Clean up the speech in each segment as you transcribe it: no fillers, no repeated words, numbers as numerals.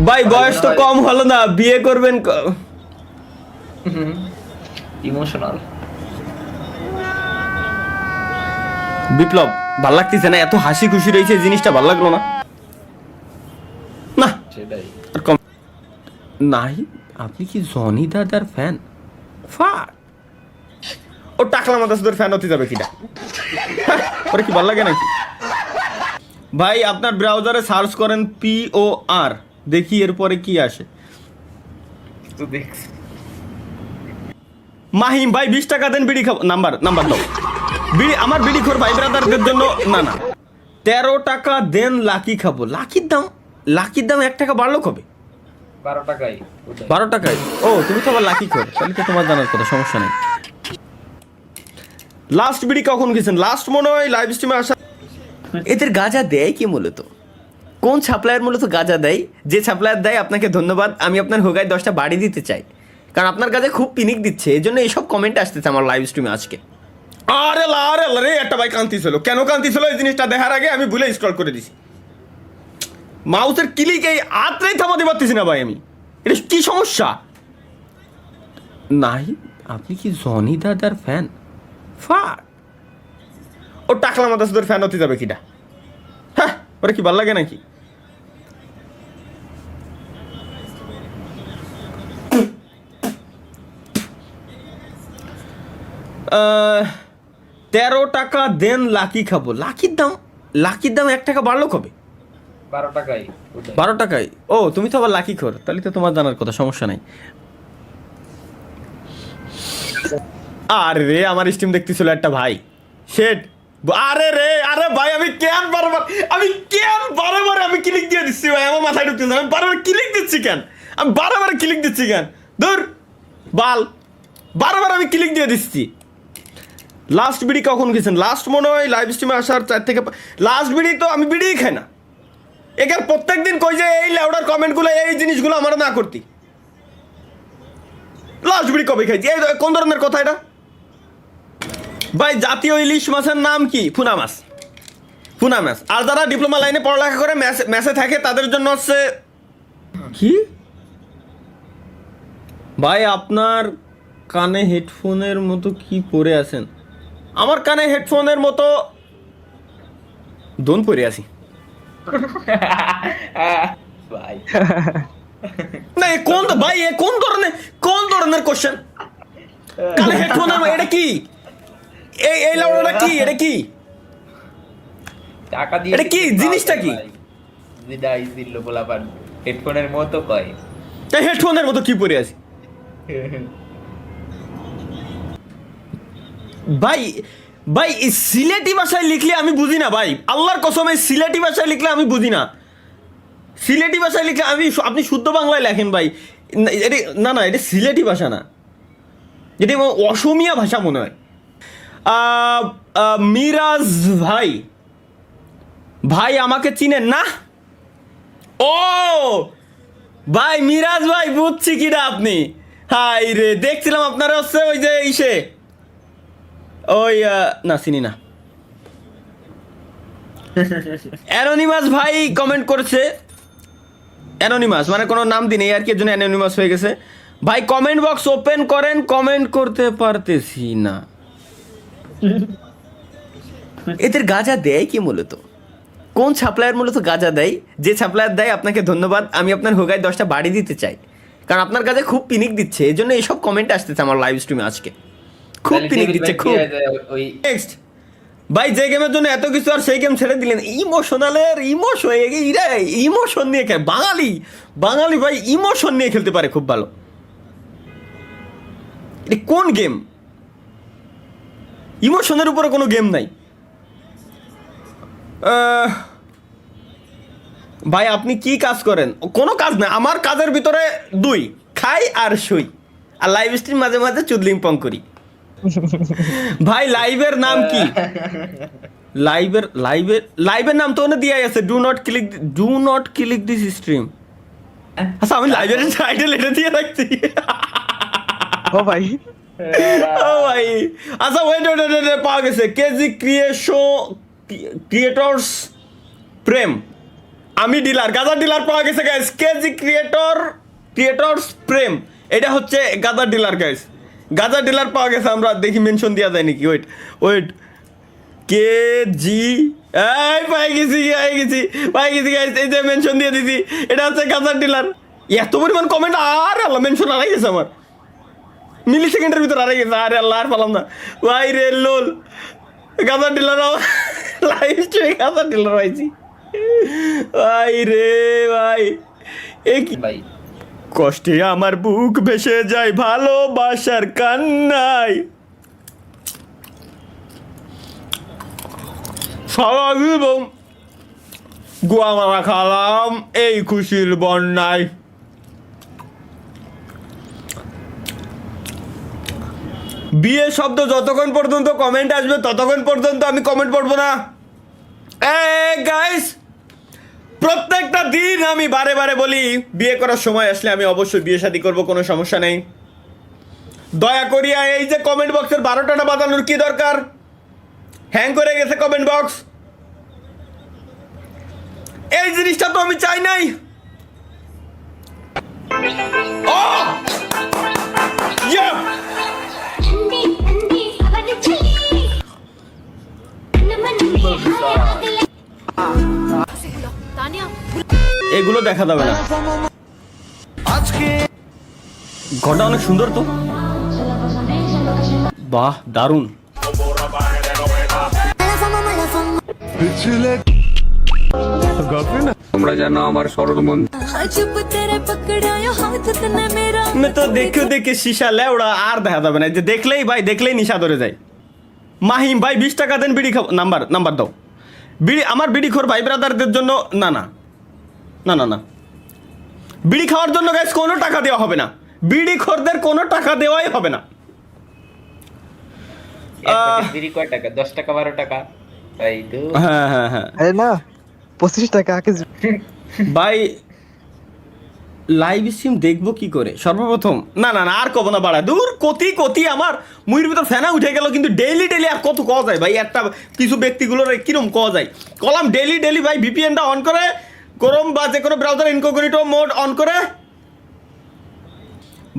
ভাই বয়স তো কম হলো না, বিয়ে করবেন ইমোশনাল। বিপ্লব ভাল লাগতেছে না, এত হাসি খুশি রয়েছে, এই জিনিসটা ভাল লাগলো না। না সেটাই। আর কম নাই। আপনি কি জনি দাদার ফ্যান? ও টাকলা মাদাসুদের ফ্যান হতে যাবে কিনা? ওরে কি ভাল লাগে নাকি? ভাই আপনার ব্রাউজারে সার্চ করেন POR, দেখি এরপরে কি আসে। তো দেখছি মাহিম ভাই 20 টাকা দেন, বিড়ি খাবো। নাম্বার দাও। বিড়ি আমার বিড়ি খোর ভাই ব্রাদারদের জন্য। না 13 টাকা দেন, লাকি খাবো। লাকির দাম 1 টাকা বাড়লো কবে? 12 টাকায়। 12 টাকায়? ও তুমি তো আবার লাকি খোর, তাহলে তো তোমার জানার কথা, সমস্যা নেই। লাস্ট বিড়ি কখন গেছেন? লাস্ট মনে হয় লাইভ স্ট্রিমে আসা। এদের গাঁজা দেয় কি মূলত? কোন সাপ্লায়ার মূলত গাঁজা দেয়? যে সাপ্লায়ার দেয় আপনাকে ধন্যবাদ, আমি আপনার হোগায় 10টা বাড়ি দিতে চাই, কারণ আপনার কাছে খুব পিনিক দিচ্ছে, এই জন্য এইসব কমেন্ট আসতেছে আমার লাইভ স্ট্রিমে আজকে। আরে রে একটা ভাই কান্তি ছিল, কেন কান্তি ছিল এই জিনিসটা দেখার আগে আমি ভুলে স্ক্রল করে দিছি। মাউসের ক্লিক এই আত্রেই থামাতে পারতেছি না ভাই আমি, এটা কি সমস্যা? নাই। আপনি কি জনি দাদার ফ্যান? ও টাকলা মাদাসুদের ফ্যান হতে যাবে কিনা? হ্যাঁ, ওরা কি ভাল লাগে নাকি? আহ, 13 টাকা দেন, লাকি খাবো। লাকির দাম 1 টাকা বাড়লো কবে? 12 টাকায়। 12 টাকায়? ও তুমি তো আবার লাকি খোর, তাহলে তো তোমার জানার কথা, সমস্যা নাই। আরে রে আমার স্ট্রিম দেখতেছিল একটা ভাই, শেট। আরে ভাই আমি কেন বারবার আমি ক্লিক দিয়ে দিচ্ছি ভাই, আমার মাথায় ঢুকতেছে, আমি বারবার ক্লিক দিচ্ছি কেন? আমি বারবার ক্লিক দিচ্ছি কেন? ধুর বারবার আমি ক্লিক দিয়ে দিচ্ছি। লাস্ট বিড়ি কখন গেছেন? লাস্ট মনে হয় লাইভ স্ট্রিমে আসার 4 থেকে লাস্ট বিড়ি তো আমি বিড়িই খাই না। এখানে প্রত্যেক দিন কই যে এই লেউডার কমেন্টগুলো, এই জিনিসগুলো আমার না করতি। লাস্ট বিড়ি কবে খাইছি? এই কোন ধরনের কথা এটা ভাই? জাতীয় ইলিশ মাছের নাম কি? পুনা মাছ। আর যারা ডিপ্লোমা লাইনে পড়ালেখা করে ম্যাসে থাকে তাদের জন্য হচ্ছে কি ভাই? আপনার কানে হেডফোনের মতো কি পরে আছেন? আমার কানে হেডফোনের মতো দোন পরে আছি। ভাই না কোন ধরনের কোশ্চেন? কানে হেডফোনের এটা কি? এই লাউডাটা কি? এটা কি? টাকা দিয়ে এটা কি জিনিসটা কি? দিদাই দিল বলাবার হেডফোনের মতো কয়। এই হেডফোনের মতো কি পরে আছি ভাই? এই সিলেটি ভাষায় লিখলে আমি বুঝি না ভাই, আল্লাহর কসম, এই সিলেটি ভাষায় লিখলে আমি বুঝি না। সিলেটি ভাষায় লিখলে আপনি শুদ্ধ বাংলায় লেখেন ভাই। না এটা সিলেটি ভাষা না, এটা অসমিয়া ভাষা মনে হয়। মিরাজ ভাই আমাকে চিনেন না? ও ভাই মিরাজ ভাই, বুঝছি কিনা আপনি। হাই রে, দেখছিলাম আপনারা হচ্ছে ওই যে ইসে ওই না চিনি না। অ্যানোনিমাস ভাই কমেন্ট করেছে, অ্যানোনিমাস মানে কোনো নাম দিন এই আর কি, এর জন্য অ্যানোনিমাস হয়ে গেছে। ভাই কমেন্ট বক্স ওপেন করেন, কমেন্ট করতে পারতেছি না। এদের গাঁজা দেয় কি মূলত? কোন সাপ্লায়ার মূলত গাঁজা দেয়? যে সাপ্লায়ার দেয় আপনাকে ধন্যবাদ, আমি আপনার হোগায় 10টা বাড়ি দিতে চাই, কারণ আপনার কাছে খুব পিনিক দিচ্ছে, এই জন্য এইসব কমেন্ট আসতেছে আমার লাইভ স্ট্রিমে আজকে। খুব পিনিক দিচ্ছে খুব। নেক্সট ভাই, যে গেমের জন্য এত কিছু আর সেই গেম ছেড়ে দিলেন। ইমোশন নিয়ে খেলে বাঙালি ভাই ইমোশন নিয়ে খেলতে পারে খুব ভালো। এটা কোন গেম? ইমোশনের উপরে কোনো গেম নাই। ভাই আপনি কি কাজ করেন? কোনো কাজ না, আমার কাজের ভিতরে 2, খাই আর শুই, আর লাইভ স্ট্রিম মাঝে মাঝে চুদলিং পং করি। ভাই লাইভের নাম কি? লাইভের নাম তো ওখানে দিয়াই আছে, do not click this stream. আচ্ছা আমি লাইভের টাইটেল এটা দিয়ে রাখছি। ও ভাই আচ্ছা ওয়েট পাওয়া গেছে, কেজি ক্রিয়েটর্স প্রেম। আমি ডিলার, গাঁজা ডিলার পাওয়া গেছে গাইস। কেজি ক্রিয়েটরস প্রেম, এটা হচ্ছে গাঁজা ডিলার গাইস। গাঁজা ডিলার পাওয়া গেছে, আমরা দেখি মেনশন দেওয়া যায় নাকি। ওয়েট কেজি, এই পাই গেছি গাইস, এই যে মেনশন দিয়ে দিছি, এটা হচ্ছে গাঁজা ডিলার। এত পরিমাণ কমেন্ট, আর আল্লাহ মেনশন হারাই গেছে আমার, মিলি সেকেন্ডের ভিতর হারাই গেছে। আরে আল্লাহ, আর পালাম না ভাই রে। লোল গাঁজা ডিলার লাইভ স্ট্রিমে গাঁজা ডিলার হয়েছি ভাই রে ভাই। এ কি ভাই কষ্টে আমার বুক ভেসে যায় ভালোবাসার কান্নায়। সারা জীবন গোয়া মারা খালাম এই খুশির বন্যায়। বিয়ে শব্দ যতক্ষণ পর্যন্ত কমেন্ট আসবে ততক্ষণ পর্যন্ত আমি কমেন্ট পড়বো না। গাইস, প্রত্যেকটা দিন আমি বারে বারে বলি, বিয়ে করার সময় আসলে আমি অবশ্যই বিয়ে শাদী করবো, কোনো সমস্যা নেই। দয়া করিয়া এই যে কমেন্ট বক্সের 12টাটা বাজানোর কি দরকার? হ্যাং করে গেছে কমেন্ট বক্স, এই জিনিসটা তো আমি চাই নাই। ও ইয়া, এগুলো দেখা যাবে না। ঘরটা অনেক সুন্দর তো, বাহ দারুণ। তোমরা জানো আমার সরল মন मैं तो দেখে শিশা লেওড়া আর দেখা যাবে না, যে দেখলেই ভাই, দেখলেই নিশা ধরে যায়। মাহিম ভাই 20 টাকা দেন, বিড়ি খাবো। নাম্বার দাও। বিড়ি আমার বিড়ি খোর ভাই ব্রাদারদের জন্য। না, বিড়ি খাওয়ার জন্য গাইস কোনো টাকা দেওয়া হবে না, বিড়ি খোরদের কোনো টাকা দেওয়াই হবে না। বিড়ি কয় টাকা? 10 টাকা 12 টাকা তাই তো। হ্যাঁ আরে না, 25 টাকা কেজি। ভাই লাইভ স্ট্রিম দেখবো কি করে সর্বপ্রথম? না আর কব না বাড়া, দূর কতি আমার মুইর ভিতর ফেনা উঠে গেল। কিন্তু ডেইলি আর কত কওয়া যায় ভাই? একটা কিছু ব্যক্তিগুলোর কিরম কওয়া যায়, কলাম ডেইলি ভাই ভিপিএনটা অন করে করম, বা যে কোনো ব্রাউজার ইনকগনিটো মোড অন করে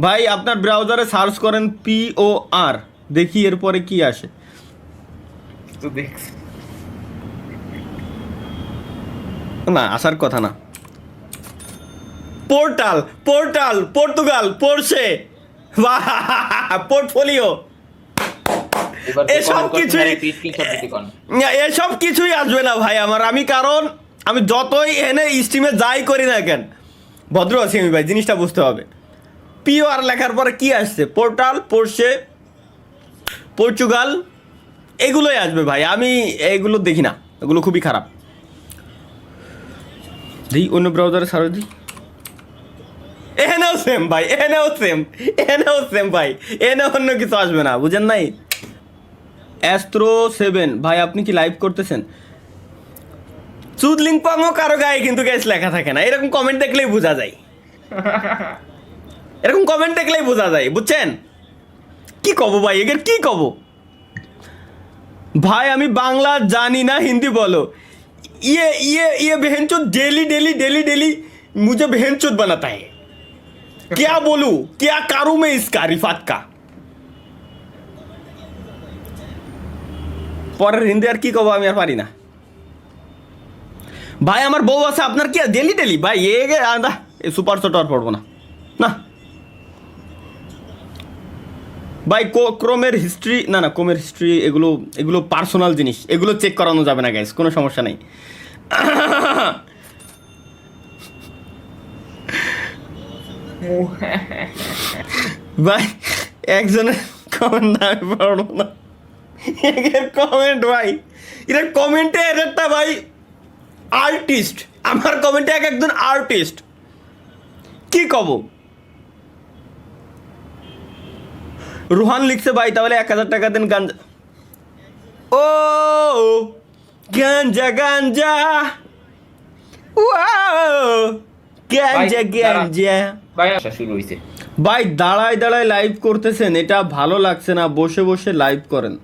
ভাই আপনার ব্রাউজারে সার্চ করেন POR, দেখি এরপরে কি আসে। তো দেখছি না আসার কথা না। পোর্টাল পর্তুগাল, পোর্শে, পোর্টফোলিও, এসব কিছুই আসবে না ভাই আমার। আমি যতই এনে স্ট্রিমে যাই করি না কেন, ভদ্র আছি আমি ভাই, জিনিসটা বুঝতে হবে। POR লেখার পরে কি আসছে? পোর্টাল, পোর্শে, পর্তুগাল, এগুলোই আসবে ভাই। আমি এগুলো দেখি না, এগুলো খুবই খারাপ। দিই অন্য ব্রাউজারে সার্চ দিই, এখানেও সেম ভাই, এখানেও সেম ভাই, এনে অন্য কিছু আসবে না, বুঝেন নাই? অ্যাস্ট্রো 7 ভাই আপনি কি লাইভ করতেছেন? চুদলিং পাঙও কারো গায়ে কিন্তু গ্যাস লেখা থাকে না, এরকম কমেন্ট দেখলেই বোঝা যায়, বুঝছেন? কি কব ভাই, এর কি কব ভাই? আমি বাংলা জানি না, হিন্দি বলো। ये बहनचोद डेली मुझे बहनचोद बनाता है। क्या बोलूं, क्या करूं मैं इसका रिफात का? পরের হিন্দি আর কি কব, আমি আর পারি না ভাই। আমার বউ আছে, আপনার কি ডেলি ভাই? সুপার শট আর পড়বো না ভাই। ক্রোমের হিস্ট্রি, ক্রোমের হিস্ট্রি এগুলো পার্সোনাল জিনিস, এগুলো চেক করানো যাবে না গাইস, কোনো সমস্যা নেই। ভাই একজনের কমেন্ট আমি পড়বো না, এর কমেন্ট ভাই, এর কমেন্টে একটা ভাই আর্টিস্ট, আমার কমেন্টে একজন আর্টিস্ট, কি কব? রুহান লিখছে ভাই তাহলে 1000 টাকা দেন গাঞ্জা। ও গাঞ্জা ভাই আসা শুরু হইছে ভাই। দাঁড়ায় লাইভ করতেছেন, এটা ভালো লাগছে না, বসে লাইভ করেন।